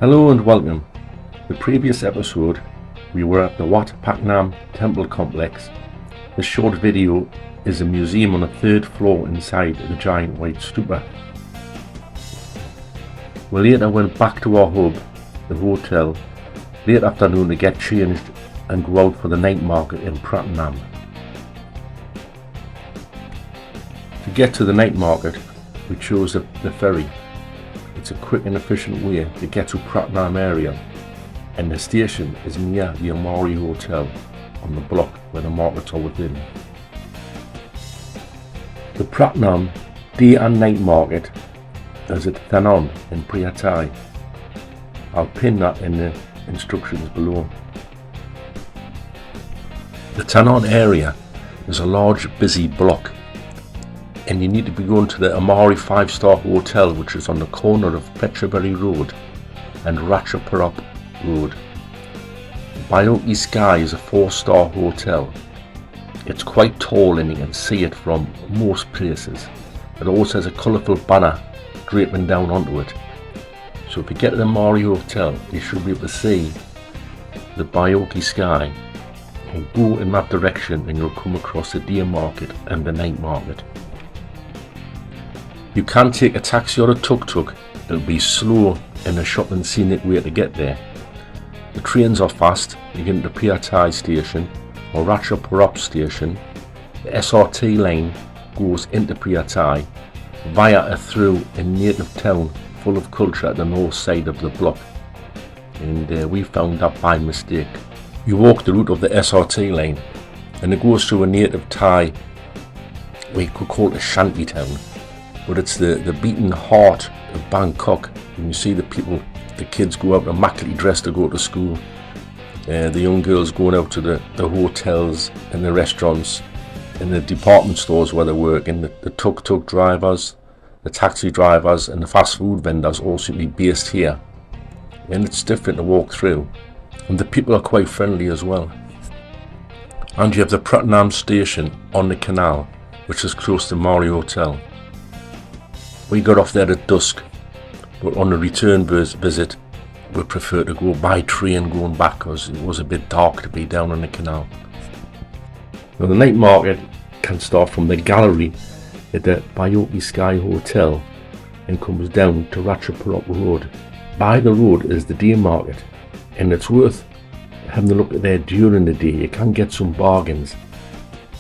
Hello and welcome. The previous episode we were at the Wat Pratunam temple complex. This short video is a museum on the third floor inside the giant white stupa. We later went back to our hub, the hotel, late afternoon to get changed and go out for the night market in Pratunam. To get to the night market we chose the ferry. It's a quick and efficient way to get to Pratunam area, and the station is near the Amari Hotel on the block where the markets are within. The Pratunam day and night market is at Thanon Phaya Thai. I'll pin that in the instructions below. The Thanon area is a large busy block, and you need to be going to the Amari 5-star hotel, which is on the corner of Petraberry Road and Ratchaparop Road. Bangkok Sky is a 4-star hotel. It's quite tall and you can see it from most places. It also has a colourful banner draping down onto it. So if you get to the Amari Hotel, you should be able to see the Bangkok Sky, and go in that direction and you'll come across the day market and the night market. You can take a taxi or a tuk-tuk. It'll be slow and a shopping scenic way to get there. The trains are fast. You get into Phaya Thai station or Ratchaparop station. The SRT line goes into Phaya Thai via a thru in native town full of culture at the north side of the block. And we found that by mistake. You walk the route of the SRT line and it goes through a native Thai, we could call it a shanty town. But it's the beating heart of Bangkok, and you see the people, the kids go out immaculately dressed to go to school, the young girls going out to the hotels and the restaurants and the department stores where they work, and the tuk-tuk drivers, the taxi drivers and the fast food vendors all seem to be based here, and it's different to walk through, and the people are quite friendly as well. And you have the Pratunam station on the canal, which is close to Amari Hotel. We got off there at dusk, but on the return visit we prefer to go by train going back because it was a bit dark to be down on the canal. Now the night market can start from the gallery at the Bangkok Sky Hotel and comes down to Ratchaparop Road. By the road is the day market, and it's worth having a look at there during the day. You can get some bargains.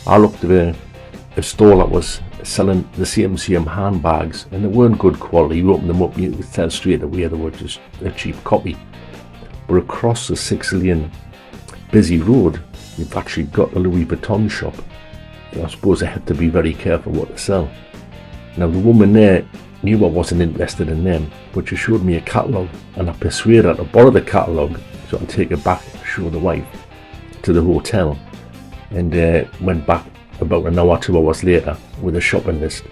I looked at a stall that was selling the same handbags, and they weren't good quality. You open them up, you could tell straight away they were just a cheap copy. But across the 6-lane busy road, you've actually got a Louis Vuitton shop. I suppose I had to be very careful what to sell. Now the woman there knew I wasn't interested in them, but she showed me a catalogue, and I persuaded her to borrow the catalogue so I can take it back and show the wife to the hotel, and went back about an hour, 2 hours later with a shopping list,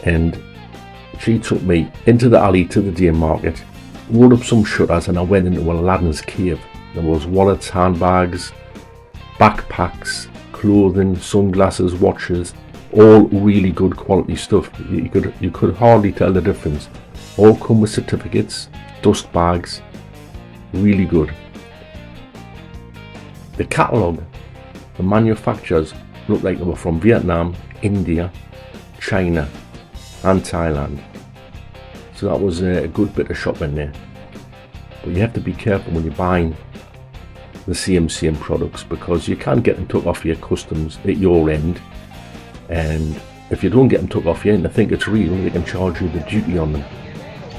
and she took me into the alley to the day market, rolled up some shutters, and I went into Aladdin's cave. There was wallets, handbags, backpacks, clothing, sunglasses, watches, all really good quality stuff. You could hardly tell the difference. All come with certificates, dust bags, really good. The catalogue, the manufacturers looked like they were from Vietnam, India, China and Thailand. So that was a good bit of shopping there. But you have to be careful when you're buying the same products, because you can get them took off your customs at your end, and if you don't get them took off your end, I think it's real, they can charge you the duty on them.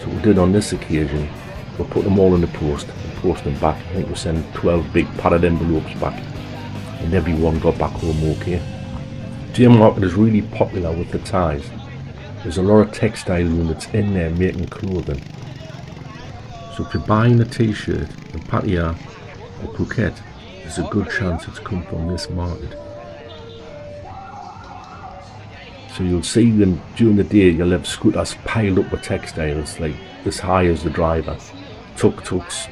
So we did on this occasion. We put them all in the post and post them back. I think we sent 12 big padded envelopes back, and everyone got back home okay. Day market is really popular with the Thais. There's a lot of textile units in there making clothing. So if you're buying a t-shirt in Pattaya or Phuket, there's a good chance it's come from this market. So you'll see them during the day. You'll have scooters piled up with textiles like as high as the driver, tuk-tuks,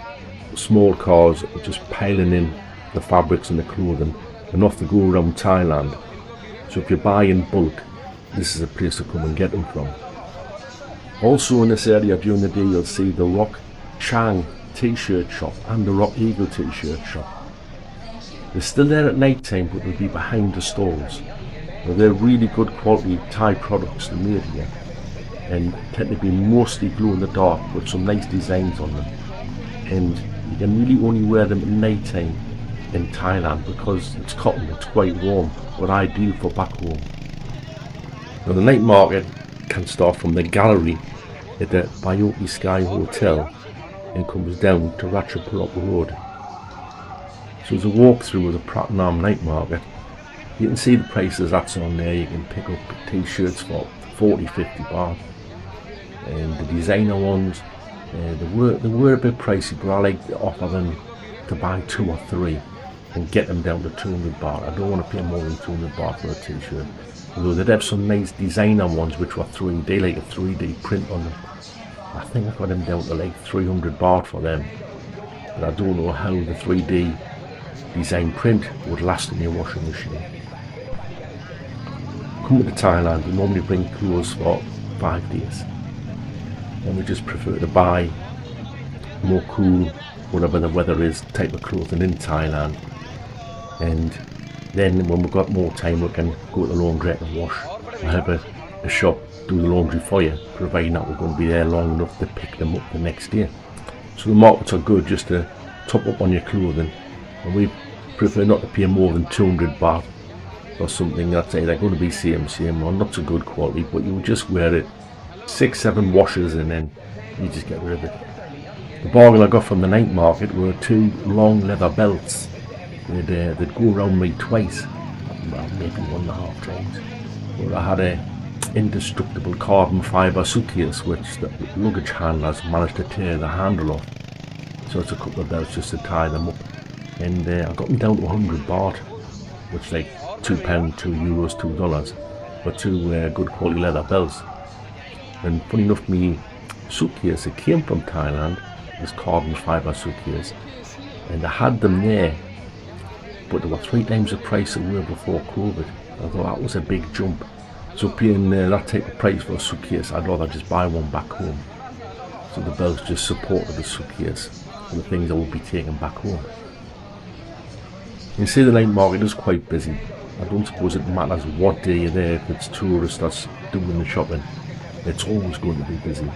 small cars just piling in the fabrics and the clothing, enough to go around Thailand. So if you buy in bulk, this is a place to come and get them from. Also in this area during the day you'll see the rock Chang t-shirt shop and the Rock Eagle t-shirt shop. They're still there at night time, but they'll be behind the stalls. Now, they're really good quality Thai products they're made here, and tend to be mostly glow in the dark with some nice designs on them. And you can really only wear them at night time in Thailand because it's cotton, it's quite warm, but ideal for back home. Now, the night market can start from the gallery at the Bangkok Sky Hotel and comes down to Ratchaprop Road. So as a walk through of the Pratunam night market, you can see the prices that's on there. You can pick up t-shirts for 40-50 baht, and the designer ones, they were a bit pricey, but I like to offer them to buy 2 or 3 and get them down to 200 baht. I don't want to pay more than 200 baht for a t-shirt. Although they'd have some nice designer ones which were 3D, like a 3D print on them. I think I got them down to like 300 baht for them, but I don't know how the 3D design print would last in your washing machine. Coming to Thailand, we normally bring clothes for 5 days, and we just prefer to buy more cool, whatever the weather is, type of clothing in Thailand. And then when we've got more time, we can go to the laundrette and wash. We'll have a shop do the laundry for you, providing that we're going to be there long enough to pick them up the next day. So the markets are good just to top up on your clothing, and we prefer not to pay more than 200 baht for something that's either going to be same or not so good quality, but you would just wear it 6-7 washes and then you just get rid of it. The bargain I got from the night market were 2 long leather belts. They'd go around me twice, well, maybe 1.5 times. But I had a indestructible carbon fibre suitcase which the luggage handlers managed to tear the handle off. So it's a couple of belts just to tie them up. And I got them down to 100 baht, which is like £2, €2, $2 for 2 good quality leather belts. And funny enough, me suitcase, it came from Thailand, this carbon fibre suitcase, and I had them there, but they were 3 times the price they were before COVID. I thought that was a big jump. So paying that type of price for a suitcase, I'd rather just buy one back home. So the belts just supported the suitcase and the things I would be taking back home. You see, the night market is quite busy. I don't suppose it matters what day you're there. If it's tourists that's doing the shopping, it's always going to be busy.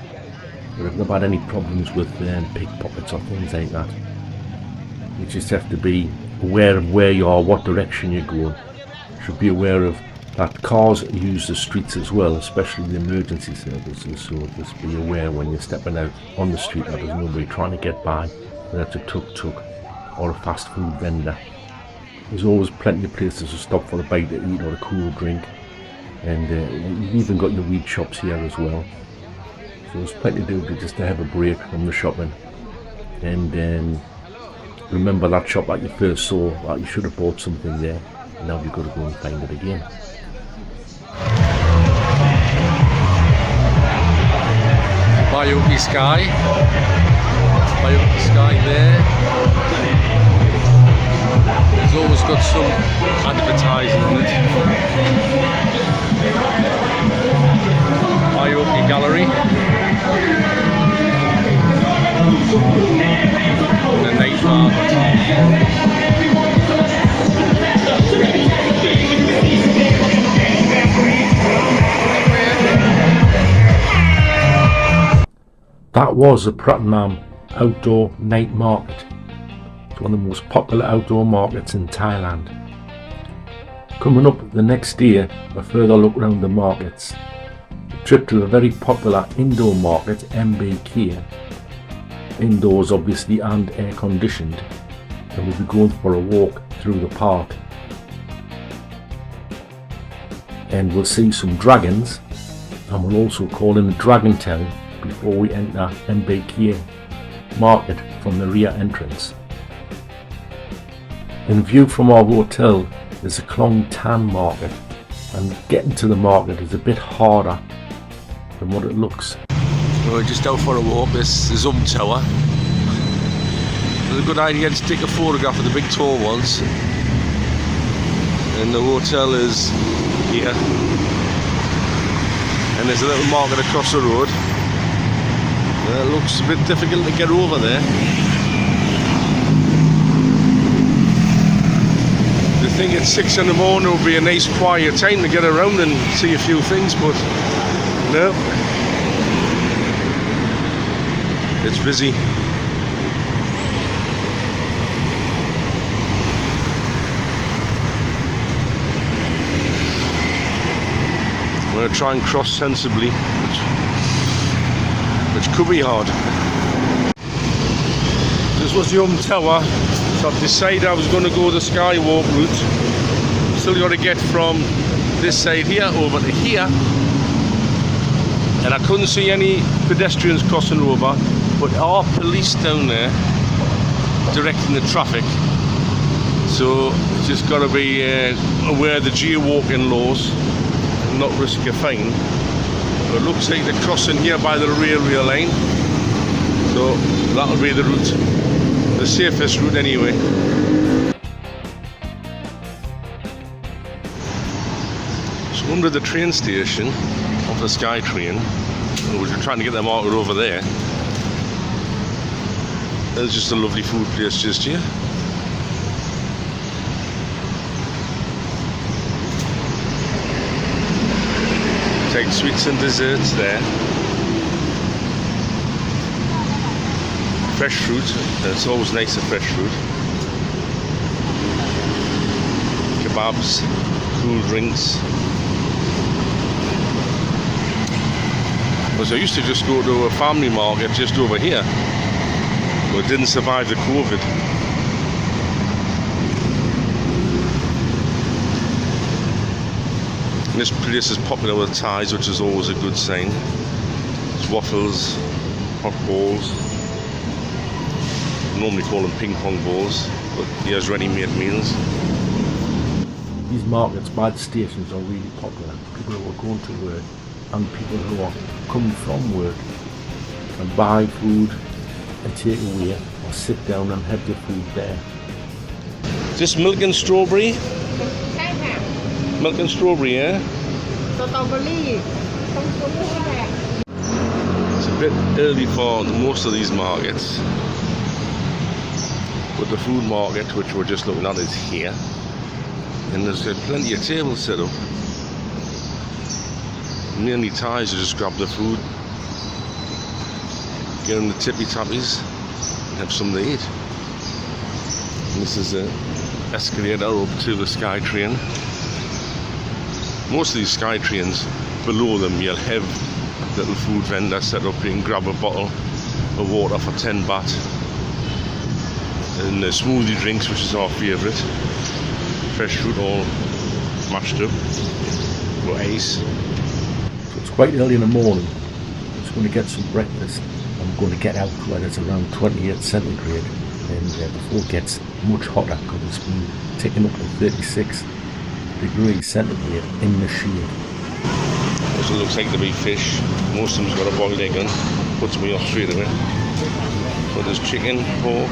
But I've never had any problems with pickpockets or things like that. You just have to be aware of where you are, what direction you're going. You should be aware of that cars use the streets as well, especially the emergency services, so just be aware when you're stepping out on the street that there's nobody trying to get by, whether it's a tuk-tuk or a fast food vendor. There's always plenty of places to stop for a bite to eat or a cool drink, and you've even got your weed shops here as well. So there's plenty to do just to have a break from the shopping. And remember that shop that you first saw, that you should have bought something there, and now you've got to go and find it again. Bangkok Sky there. There's always got some advertising on it. Bangkok Gallery. And the night market. That was the Pratunam outdoor night market. It's one of the most popular outdoor markets in Thailand. Coming up the next day, a further look around the markets. A trip to a very popular indoor market, MBK. Indoors obviously and air conditioned. And we'll be going for a walk through the park. And we'll see some dragons, and we'll also call in the Dragon Town before we enter MBK market from the rear entrance. In view from our hotel is the Khlong Tan market, and getting to the market is a bit harder than what it looks. We're just out for a walk. This is Tower. It's a good idea to take a photograph of the big tall ones. And the hotel is here. And there's a little market across the road. looks a bit difficult to get over there. I think at 6 in the morning will be a nice quiet time to get around and see a few things, but no, it's busy. I'm going to try and cross sensibly, which could be hard. This was the tower, so I've decided I was going to go the skywalk route. Still got to get from this side here over to here, and I couldn't see any pedestrians crossing over, but there are police down there directing the traffic, so just got to be aware of the geo-walking laws and not risk a fine. But it looks like they're crossing here by the railway line, so that'll be the route, the safest route anyway. So under the train station of the Sky train, we're trying to get the market over there. There's just a lovely food place just here. Take sweets and desserts there. Fresh fruit, it's always nice of fresh fruit. Kebabs, cool drinks. Because I used to just go to a family market just over here, but it didn't survive the COVID. This place is popular with Thais, which is always a good sign. It's waffles, hot balls. Normally call them ping pong balls, but here's ready-made meals. These markets by the stations are really popular. People who are going to work and people who are coming from work and buy food and take away or sit down and have their food there. Is this milk and strawberry? Milk and strawberry, yeah? It's a bit early for most of these markets, but the food market, which we're just looking at, is here, and there's plenty of tables set up. Mainly Thais who just grab the food, get them the tippy tappies, and have something to eat. And this is the escalator up to the Sky train. Most of these Sky trains, below them you'll have little food vendors set up. You can grab a bottle of water for 10 baht, and the smoothie drinks, which is our favourite. Fresh fruit all mashed up, or ice. So it's quite early in the morning. I'm just going to get some breakfast. I'm going to get out when it's around 28 centigrade, and before it gets much hotter, because it's been taken up to 36 degrees centigrade in the shade. Also looks like the big fish. Most of them's got a boiled egg on. Puts me off straight away. So there's chicken, pork,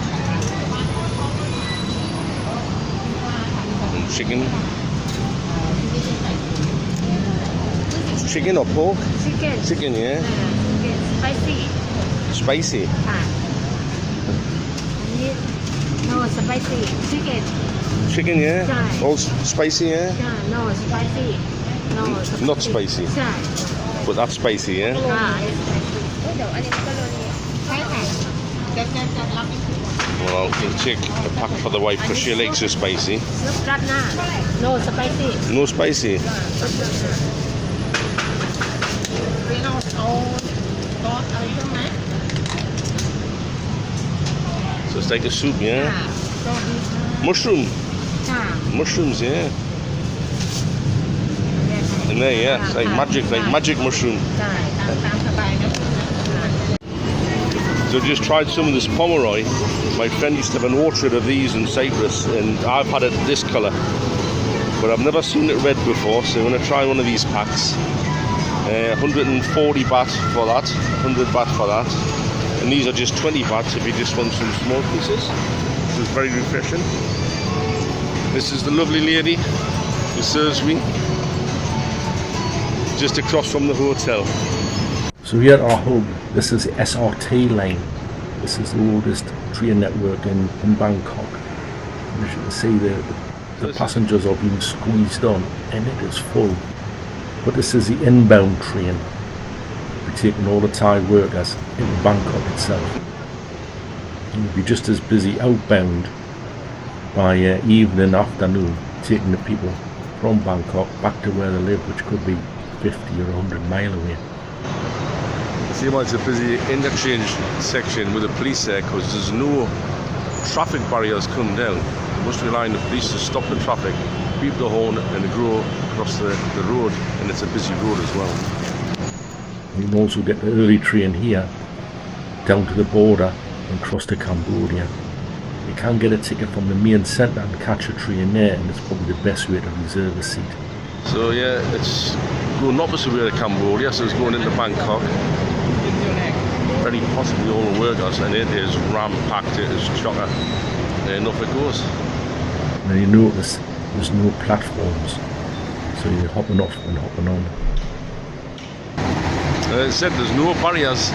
and chicken. Chicken or pork? Chicken. Chicken, yeah. Spicy. Spicy. No, spicy. Chicken. Chicken, yeah. Yeah. All spicy, yeah. Yeah, no, spicy. No, Not spicy. Yeah. But that's spicy, yeah. Well, I'll take a pack for the wife because she likes it spicy. No spicy. No spicy. So it's like a soup, yeah? Mushroom. Mushrooms, yeah. In there, yeah. It's like magic mushroom. So just tried some of this Pomeroy. My friend used to have an orchard of these in Cyprus, and I've had it this colour, but I've never seen it red before, so I'm going to try one of these packs. 140 baht for that, 100 baht for that, and these are just 20 baht if you just want some small pieces. This is very refreshing. This is the lovely lady who serves me just across from the hotel. So here at our hub, this is the SRT line. This is the oldest train network in Bangkok. And as you can see, the passengers are being squeezed on, and it is full. But this is the inbound train. We're taking all the Thai workers into Bangkok itself. And we'll be just as busy outbound by evening, afternoon, taking the people from Bangkok back to where they live, which could be 50 or 100 miles away. See why it's a busy interchange section with the police there, because there's no traffic barriers coming down. You must rely on the police to stop the traffic, beep the horn, and go across the road, and it's a busy road as well. You can also get the early train here down to the border and cross to Cambodia. You can get a ticket from the main centre and catch a train there, and it's probably the best way to reserve a seat. So yeah, it's going opposite way to Cambodia, so it's going into Bangkok. Very possibly all the workers, and it is ram-packed, it is chocker. And off it goes. Now you notice there's no platforms, so you're hopping off and hopping on. As I said, there's no barriers.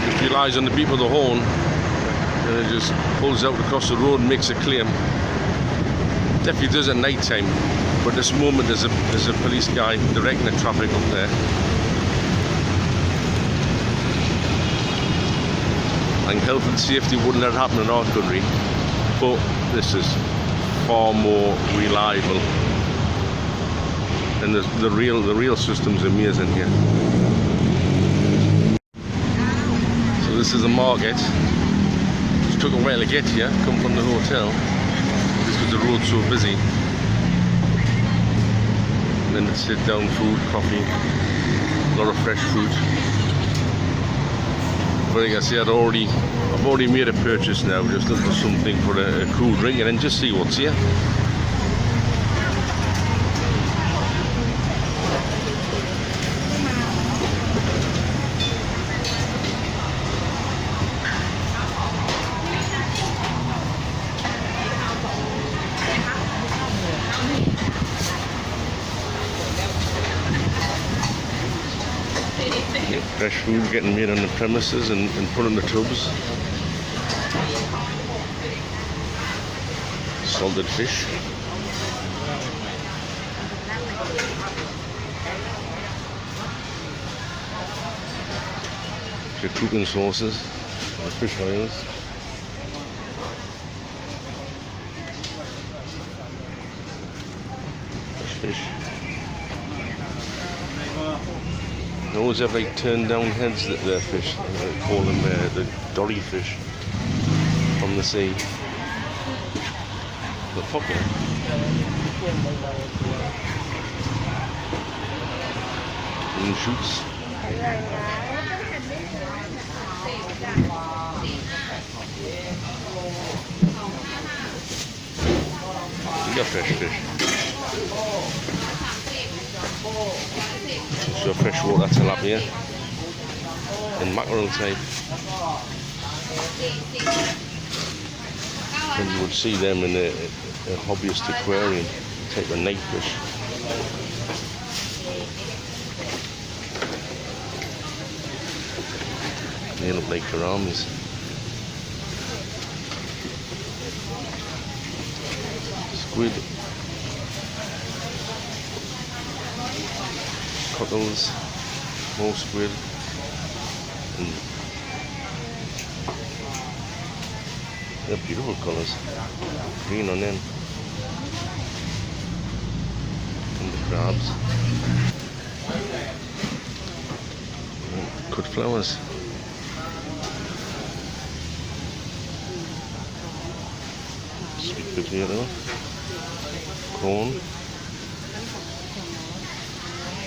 Just relies on the beep of the horn, and it just pulls out across the road and makes a claim. Definitely does at night time, but at this moment there's a police guy directing the traffic up there. And health and safety wouldn't let it happen in our country, but this is far more reliable, and the real system's amazing here. So this is a market. It took a while to get here, come from the hotel, just because the road's so busy. And then sit down food, coffee, a lot of fresh fruit. But like I said, I've already made a purchase now, just looking for something for a cool drink and then just see what's here. Fresh food getting made on the premises and put in the tubs. Salted fish. Your cooking sauces, fish oils. Fresh fish. They always have like turned down heads that they're fish. They call them the dory fish from the sea. The popular. Green shoots. You got fresh fish. So freshwater tilapia and mackerel type. And you would see them in a hobbyist aquarium type of night fish. They look like gouramis. Squid. Cockles, more squid, and they're beautiful colours, green on them, and the crabs, and cut flowers, sweet potato, corn.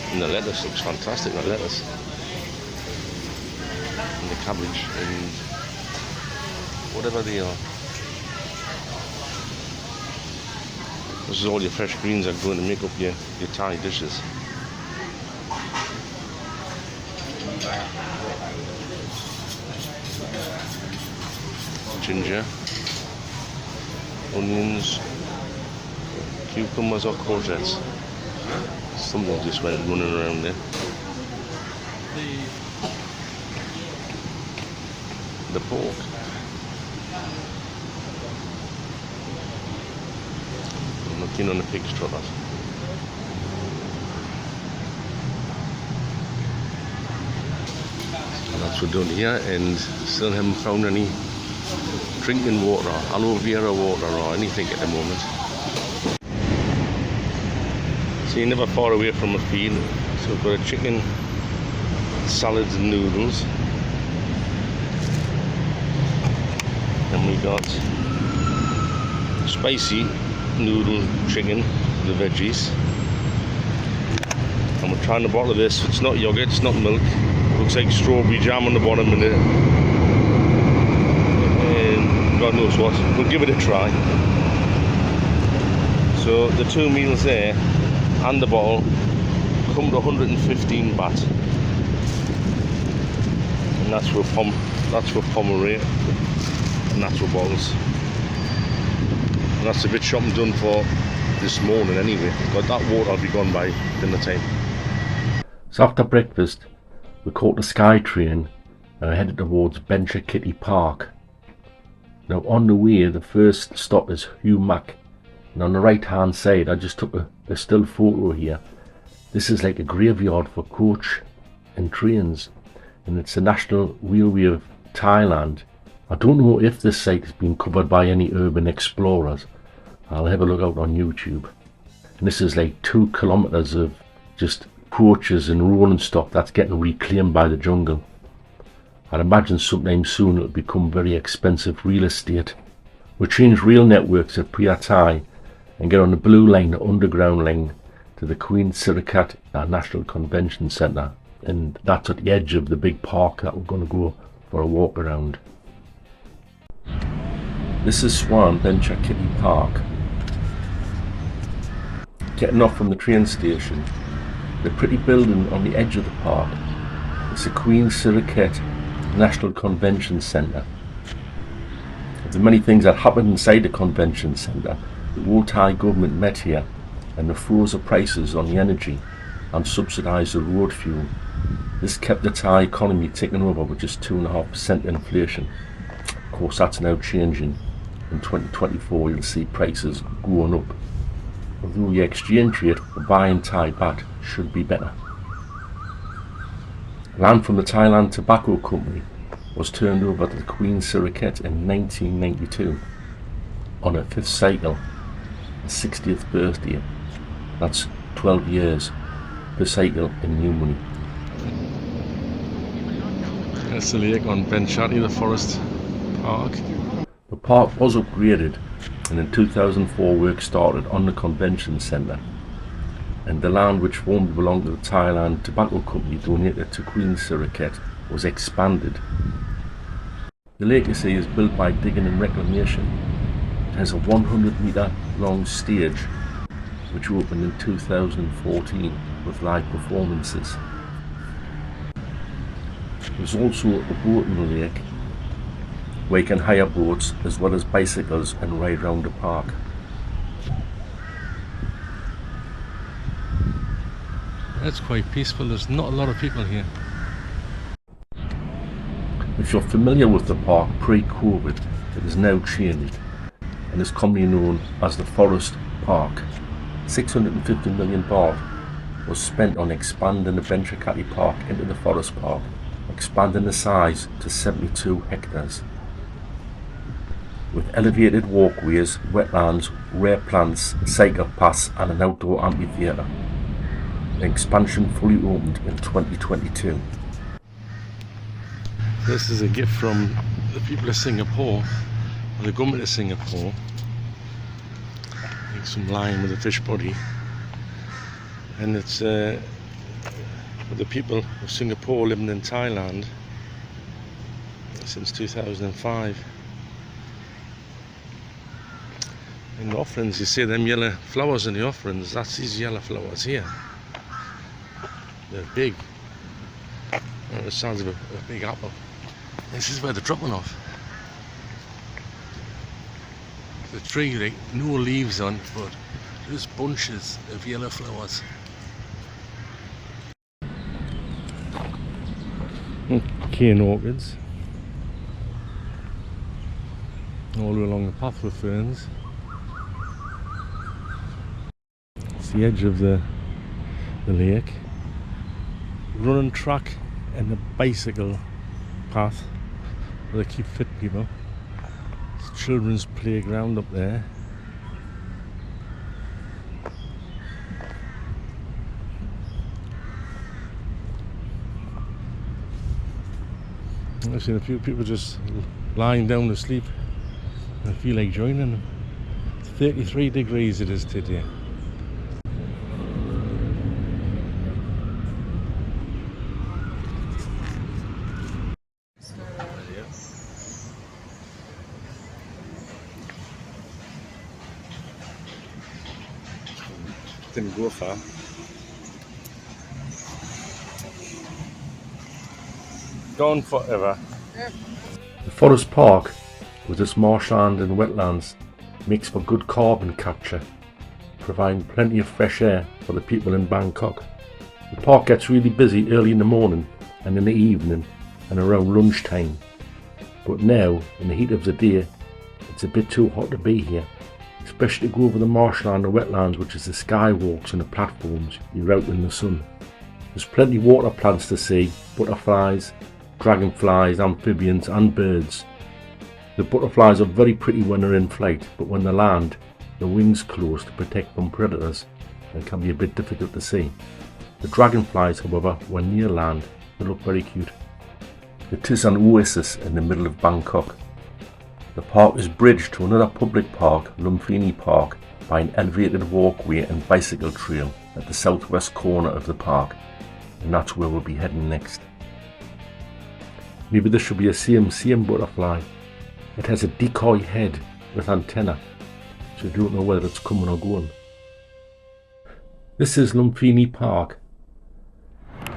And the lettuce looks fantastic, the lettuce. And the cabbage and whatever they are. This is all your fresh greens that are going to make up your Thai dishes. Ginger, onions, cucumbers or courgettes. Something just went running around there. the pork. I'm not keen on the pig's trotters. And that's what we're doing here, and still haven't found any drinking water, aloe vera water or anything at the moment. So you're never far away from a field. So we've got a chicken, salads and noodles. And we got spicy noodle chicken, the veggies. And we're trying to bottle this. It's not yogurt, it's not milk. It looks like strawberry jam on the bottom and God knows what. We'll give it a try. So the 2 meals there and the bottle come to 115 baht. And that's for Pomeranian and that's for bottles. And that's a bit shopping done for this morning anyway. But that water will be gone by dinner time. So after breakfast, we caught the Sky train and headed towards Benchakitty Park. Now on the way, the first stop is Hugh Mac, and on the right hand side I just took a still photo here. This is like a graveyard for coach and trains, and it's the National Railway of Thailand. I don't know if this site has been covered by any urban explorers. I'll have a look out on YouTube. And this is like 2 kilometers of just coaches and rolling stock that's getting reclaimed by the jungle. I'd imagine sometime soon it'll become very expensive real estate. We'll change rail networks at Phaya Thai and get on the blue line, the underground line, to the Queen Sirikat National Convention Centre, and that's at the edge of the big park that we're going to go for a walk around. This is Swan Benchakitty Park. Getting off from the train station, the pretty building on the edge of the park is the Queen Sirikat National Convention Centre. Of the many things that happened inside the convention centre, the whole Thai government met here and they froze the prices on the energy and subsidised the road fuel. This kept the Thai economy ticking over with just 2.5% inflation. Of course that's now changing. In 2024 you'll see prices going up. Although the exchange rate for buying Thai baht should be better. Land from the Thailand Tobacco Company was turned over to the Queen Sirikat in 1992 on her 5th cycle, the 60th birthday. That's 12 years per cycle in new money. That's the lake on Benchakitty, the forest park. The park was upgraded, and in 2004 work started on the convention centre, and the land which formerly belonged to the Thailand Tobacco Company donated to Queen Sirikat was expanded. The lake, you see, is built by digging and reclamation. It has a 100-metre long stage which opened in 2014 with live performances. There's also a boat in the lake where you can hire boats as well as bicycles and ride round the park. That's quite peaceful. There's not a lot of people here. If you're familiar with the park pre-COVID, it has now changed and is commonly known as the Forest Park. 650 million baht was spent on expanding the Benchakitty Park into the Forest Park, expanding the size to 72 hectares. With elevated walkways, wetlands, rare plants, cycle paths and an outdoor amphitheatre. The expansion fully opened in 2022. This is a gift from the people of Singapore, or the government of Singapore. Like some lime with a fish body. And it's for the people of Singapore living in Thailand since 2005. In the offerings, you see them yellow flowers in the offerings. That's these yellow flowers here. They're big. The size of a big apple. This is where they're dropping off. The tree, like, no leaves on, but just bunches of yellow flowers. Cane orchids. all the way along the path with ferns. It's the edge of the lake. Running track and the bicycle path where they keep fit people. It's children's playground up there. I've seen a few people just lying down to sleep. I feel like joining them. 33 degrees it is today. Didn't go far. Gone forever. The forest park, with its marshland and wetlands, makes for good carbon capture, providing plenty of fresh air for the people in Bangkok. The park gets really busy early in the morning and in the evening and around lunchtime, but now, in the heat of the day, it's a bit too hot to be here, especially to go over the marshland and wetlands, which is the skywalks and the platforms you're out in the sun. There's plenty of water plants to see, butterflies, dragonflies, amphibians and birds. The butterflies are very pretty when they're in flight, but when they land, the wings close to protect from predators and can be a bit difficult to see. The dragonflies, however, when near land, they look very cute. It is an oasis in the middle of Bangkok. The park is bridged to another public park, Lumpini Park, by an elevated walkway and bicycle trail at the southwest corner of the park, and that's where we'll be heading next. Maybe this should be a same butterfly. It has a decoy head with antenna, so you don't know whether it's coming or going. This is Lumpini Park.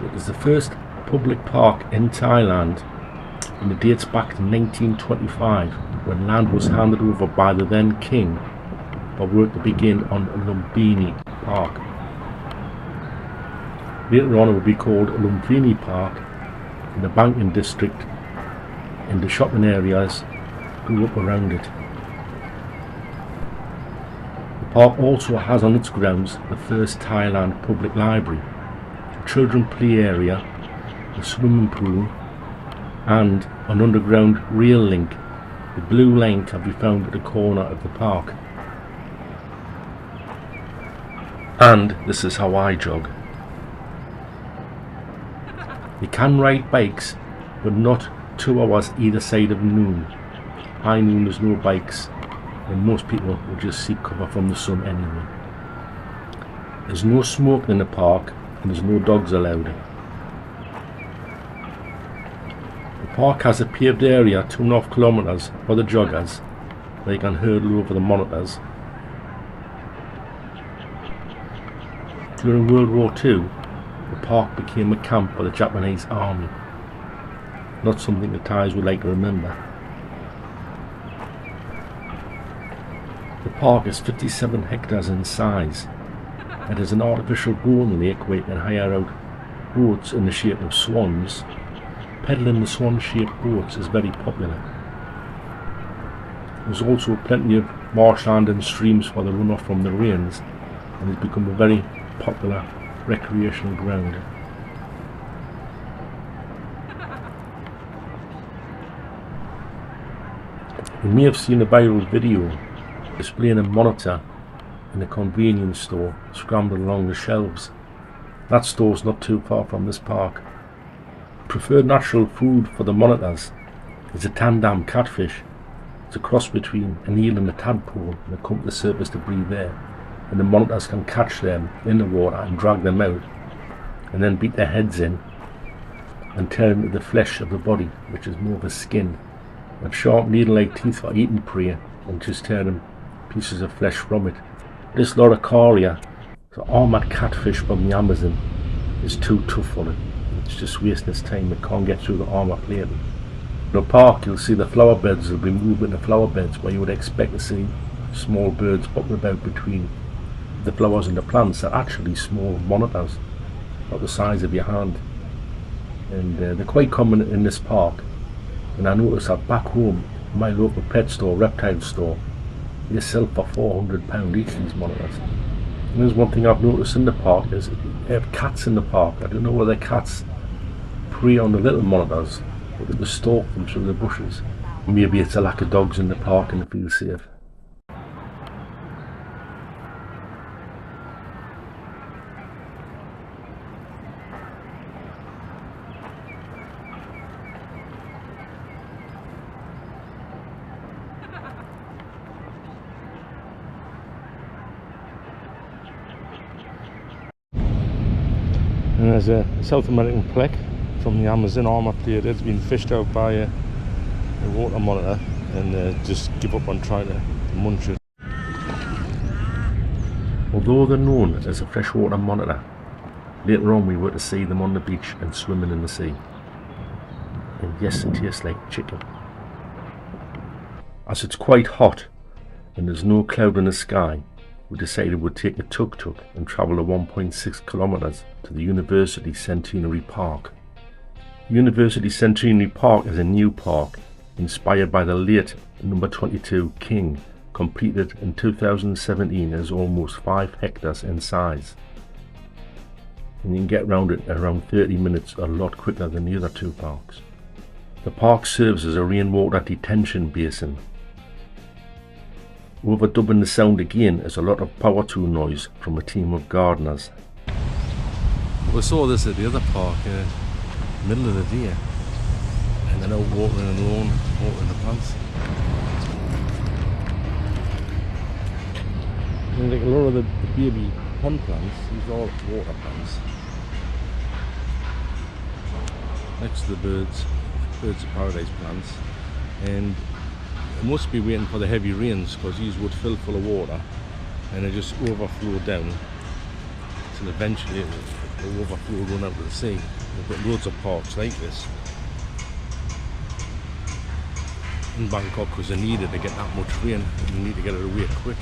It is the first public park in Thailand, and it dates back to 1925, when land was handed over by the then king for work to begin on Lumpini Park. Later on it would be called Lumpini Park, and the banking district and the shopping areas grew up around it. The park also has on its grounds the first Thailand public library, a children play area, a swimming pool and an underground rail link. The blue line can be found at the corner of the park. And this is how I jog. You can ride bikes, but not 2 hours either side of noon. High noon there's no bikes, and most people will just seek cover from the sun anyway. There's no smoking in the park, and there's no dogs allowed. The park has a paved area 2.5 kilometers for the joggers, where you can hurdle over the monitors. During World War II, the park became a camp for the Japanese army. Not something the Thais would like to remember. The park is 57 hectares in size. It is an artificial boating lake where you can hire out boats in the shape of swans. Peddling the swan-shaped boats is very popular. There's also plenty of marshland and streams for the runoff from the rains, and it's become a very popular recreational ground. You may have seen a viral video displaying a monitor in a convenience store scrambled along the shelves. That store's not too far from this park. Preferred natural food for the monitors is a tandam catfish. It's a cross between an eel and a tadpole, and they come to the surface to breathe air, and the monitors can catch them in the water and drag them out, and then beat their heads in and tear into the flesh of the body, which is more of a skin, with sharp needle-like teeth for eating prey and just tearing pieces of flesh from it. This Loricaria, the armoured catfish from the Amazon, is too tough for it. It's just wasting its time. It can't get through the armour plate. In the park you'll see the flower beds. There'll be movement in the flower beds where you would expect to see small birds hopping about between the flowers and the plants. Are actually small monitors about the size of your hand, and they're quite common in this park. And I noticed that back home My local pet store, reptile store, they sell for £400 each, these monitors. And there's one thing I've noticed in the park is they have cats in the park. I don't know whether cats prey on the little monitors or they just stalk them through the bushes. Maybe it's a lack of dogs in the park and they feel safe. And there's a South American plaque from the Amazon armor plate. It's been fished out by a water monitor and just give up on trying to munch it. Although they're known as a freshwater monitor, later on we were to see them on the beach and swimming in the sea. And yes, it tastes like chicken. As it's quite hot and there's no cloud in the sky, we decided we'd take a tuk-tuk and travel the 1.6 kilometers to the University Centenary Park. University Centenary Park is a new park inspired by the late number 22 King, completed in 2017 as almost 5 hectares in size. And you can get around it in around 30 minutes, a lot quicker than the other two parks. The park serves as a rainwater detention basin. Overdubbing the sound again is a lot of power tool noise from a team of gardeners. We saw this at the other park, middle of the day, and they're out watering the lawn, watering the plants. And like a lot of the baby pond plants, these are all water plants. Next to the birds of paradise plants, and it must be waiting for the heavy rains because these would fill full of water and they just overflow down till eventually the overflow will run out to the sea. We've got loads of parks like this in Bangkok because they needed to get that much rain and they need to get it away quick.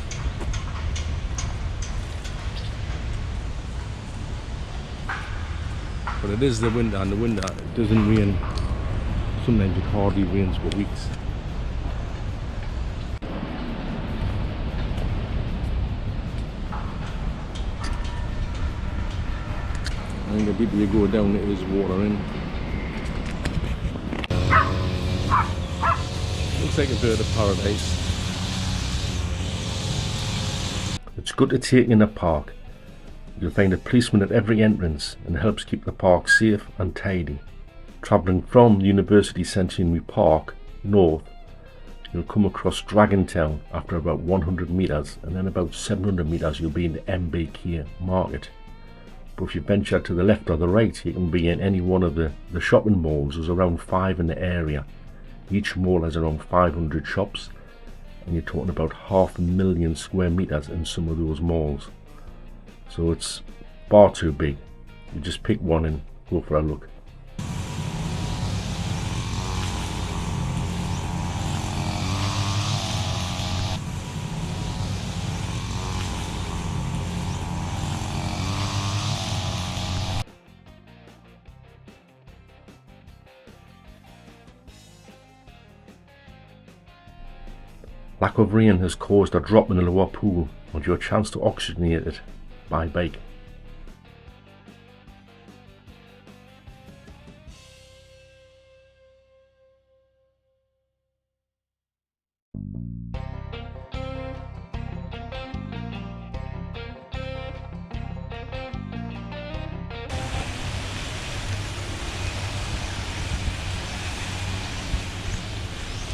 But it is the winter, and the winter it doesn't rain. Sometimes it hardly rains for weeks. I think the deeper you go down, it is water in. Looks like a bird of paradise. It's good to take in a park. You'll find a policeman at every entrance and it helps keep the park safe and tidy. Travelling from University Centenary Park north, you'll come across Dragon Town after about 100 metres, and then about 700 metres you'll be in the MBK Market. But if you venture to the left or the right, you can be in any one of the shopping malls. There's around 5 in the area. Each mall has around 500 shops, and you're talking about 500,000 square metres in some of those malls. So it's far too big. You just pick one and go for a look. Lack of rain has caused a drop in the lower pool and your chance to oxygenate it by bike.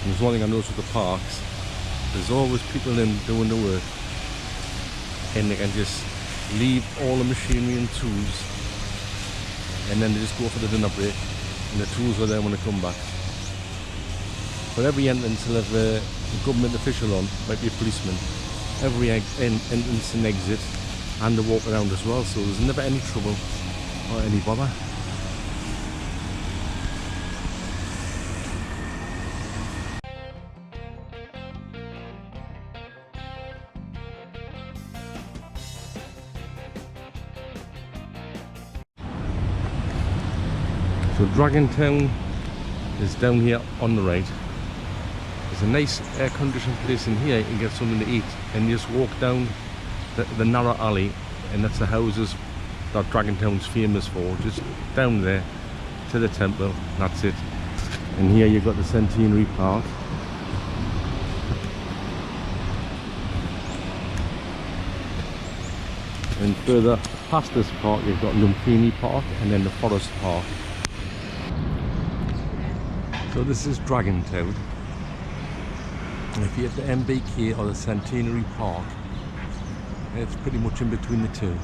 There's one thing I noticed with the parks, there's always people in doing the work and they can just leave all the machinery and tools and then they just go for the dinner break and the tools are there when they come back. But every entrance will have a government official on, might be a policeman, every entrance and exit, and they walk around as well, so there's never any trouble or any bother. So Dragon Town is down here on the right. There's a nice air-conditioned place in here. You can get something to eat, and you just walk down the narrow alley, and that's the houses that Dragontown's famous for. Just down there to the temple. That's it. And here you've got the Centenary Park. And further past this park, you've got Lumpini Park and then the Forest Park. So this is Dragontown. If you're at the MBK or the Centenary Park, it's pretty much in between the two. You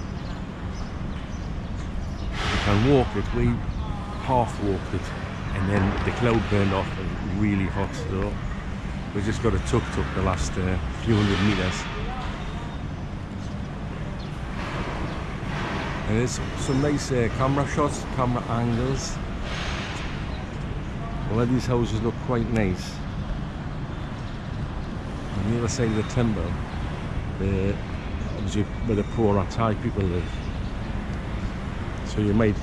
can walk it, we half walked it, and then the cloud burned off and really hot, so we just got a tuk-tuk the last few hundred meters. And there's some nice camera shots, camera angles. Well, these houses look quite nice. On the other side of the temple, obviously where the poorer Thai people live. So you might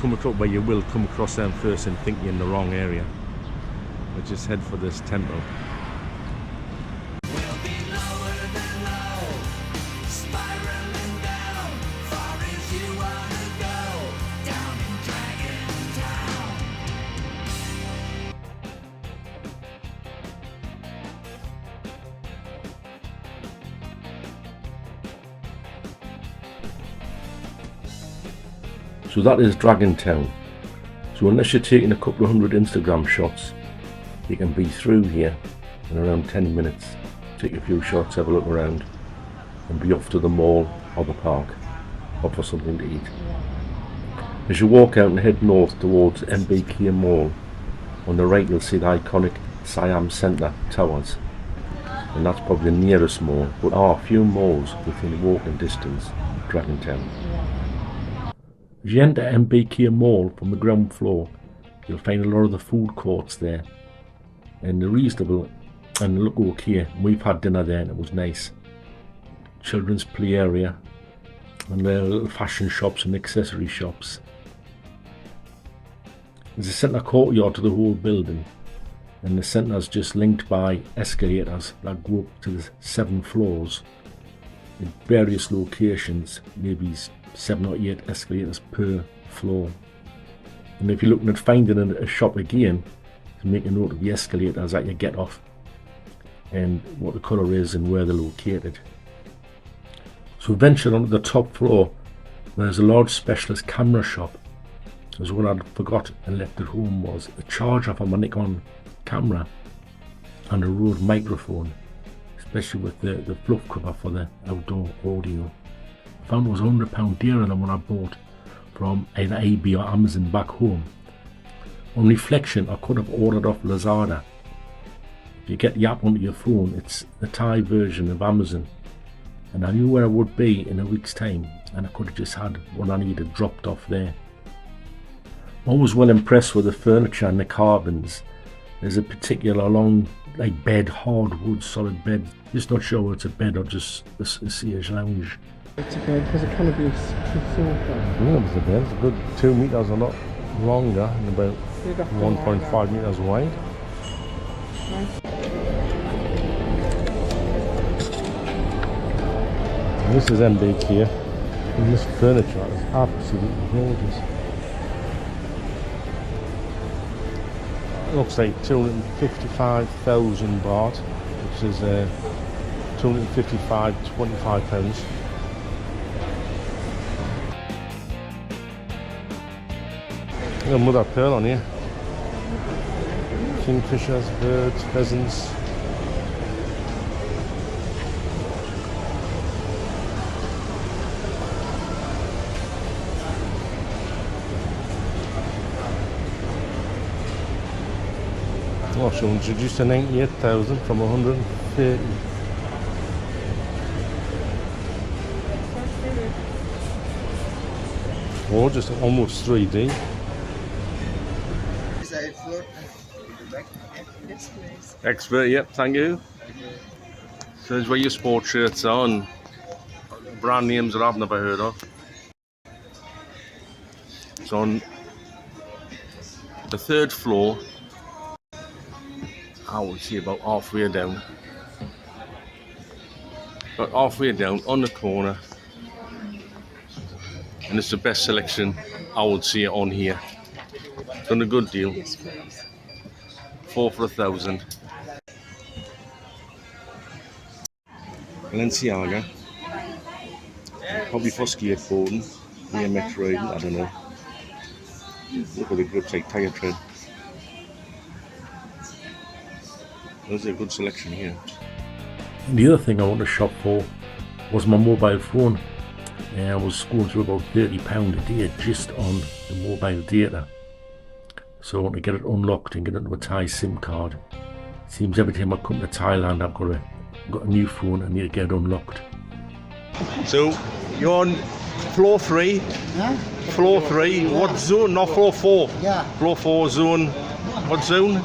come across, where you will come across them first and think you're in the wrong area. But just head for this temple. So that is Dragontown. So unless you're taking a couple of hundred Instagram shots, you can be through here in around 10 minutes. Take a few shots, have a look around, and be off to the mall or the park, or for something to eat. As you walk out and head north towards MBK Mall, on the right you'll see the iconic Siam Centre Towers, and that's probably the nearest mall, but there are a few malls within walking distance of Dragontown. As you enter MBK Mall from the ground floor, you'll find a lot of the food courts there, and they're reasonable and look okay. We've had dinner there and it was nice. Children's play area, and there are little fashion shops and accessory shops. There's a centre courtyard to the whole building, and the centre is just linked by escalators that go up to the 7 floors in various locations, maybe 7 or 8 escalators per floor. And if you're looking at finding a shop again, to make a note of the escalators that you get off and what the colour is and where they're located. So venture onto the top floor, where there's a large specialist camera shop. As what I'd forgot and left at home was a charger for my Nikon camera and a Rode microphone, especially with the fluff cover for the outdoor audio. I found it was £100 dearer than what I bought from either eBay or Amazon back home. On reflection, I could have ordered off Lazada. If you get the app onto your phone, it's the Thai version of Amazon, and I knew where I would be in a week's time, and I could have just had what I needed dropped off there. I was well impressed with the furniture and the carvings. There's a particular long bed, hardwood, solid bed. Just not sure whether it's a bed or just a siege lounge. It's a bed because it kind of is sofa. Yeah, it's a bed. It's a good 2 meters, a lot longer, and about 1.5 meters wide. Nice. And this is MBK, and this furniture is absolutely gorgeous. It looks like 255,000 baht, which is 255, £25. Got mother of pearl on here. Kingfishers, birds, pheasants. Oh, she'll introduce to 98,000 from 130. Oh, just almost 3D. Expert, yep, thank you. So this is where your sports shirts are and brand names that I've never heard of. So on the 3rd floor, I would say about halfway down. About halfway down on the corner. And it's the best selection I would say on here. Done a good deal. 4 for 1,000. Balenciaga. Probably for skateboarding. BMX riding, I don't know. Look at the grips like tire tread. There's a good selection here. The other thing I want to shop for was my mobile phone. I was going through about £30 a day just on the mobile data. So I want to get it unlocked and get it into a Thai SIM card. Seems every time I come to Thailand I've got a new phone, I need to get it unlocked. So you're on floor 3. Huh? Floor 3. What zone? Not floor 4. Yeah. Floor 4 zone. What zone?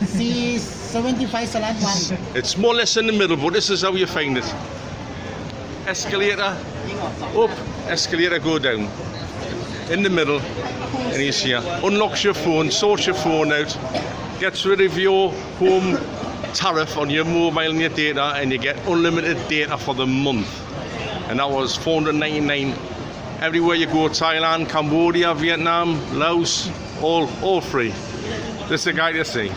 C75/1. It's more or less in the middle, but this is how you find it. Escalator up, escalator go down. In the middle, and he's here. Unlocks your phone, sorts your phone out, gets rid of your home tariff on your mobile and your data, and you get unlimited data for the month. And that was $499 everywhere you go. Thailand, Cambodia, Vietnam, Laos, all free. This is the guy to see.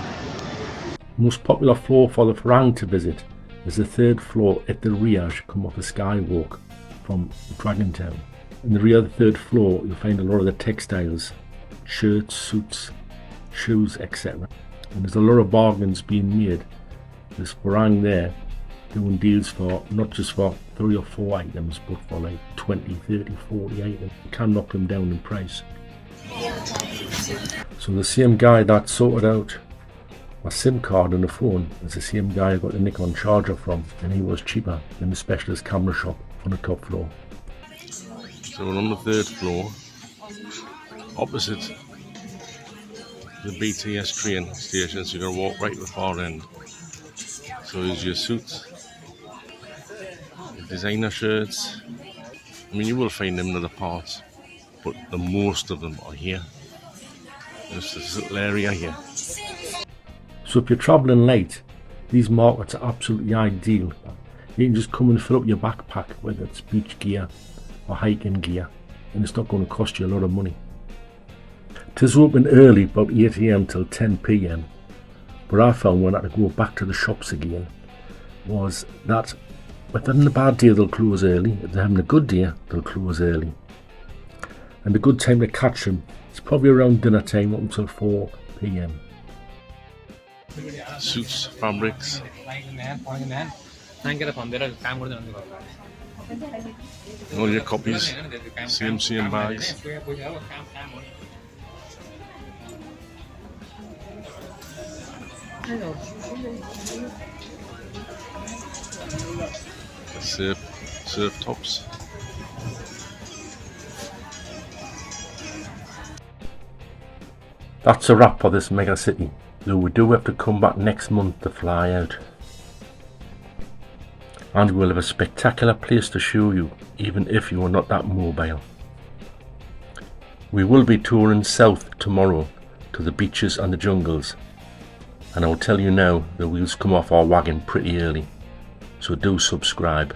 Most popular floor for the Farang to visit is the 3rd floor at the rear as you come off the skywalk from Dragon Town. In the rear of the 3rd floor you'll find a lot of the textiles, shirts, suits, shoes, etc. And there's a lot of bargains being made. There's Farang there doing deals for not just for 3 or 4 items but for like 20, 30, 40 items. You can knock them down in price. So the same guy that sorted out my SIM card and the phone is the same guy I got the Nikon charger from, and he was cheaper than the specialist camera shop on the top floor. So we're on the 3rd floor, opposite the BTS train station, so you're going to walk right to the far end. So here's your suits, your designer shirts. I mean, you will find them in other parts, but the most of them are here. There's this little area here. So if you're travelling late, these markets are absolutely ideal. You can just come and fill up your backpack, whether it's beach gear or hiking gear, and it's not going to cost you a lot of money. It is open early, about 8 AM till 10 PM, but I found when I had to go back to the shops again was that if they're having a bad day they'll close early, if they're having a good day they'll close early. And the good time to catch them is probably around dinner time up until 4 PM. Suits, fabrics. All your copies, same bags. Surf tops. That's a wrap for this mega city, though we do have to come back next month to fly out. And we'll have a spectacular place to show you, even if you are not that mobile. We will be touring south tomorrow to the beaches and the jungles, and I will tell you now the wheels come off our wagon pretty early, so do subscribe.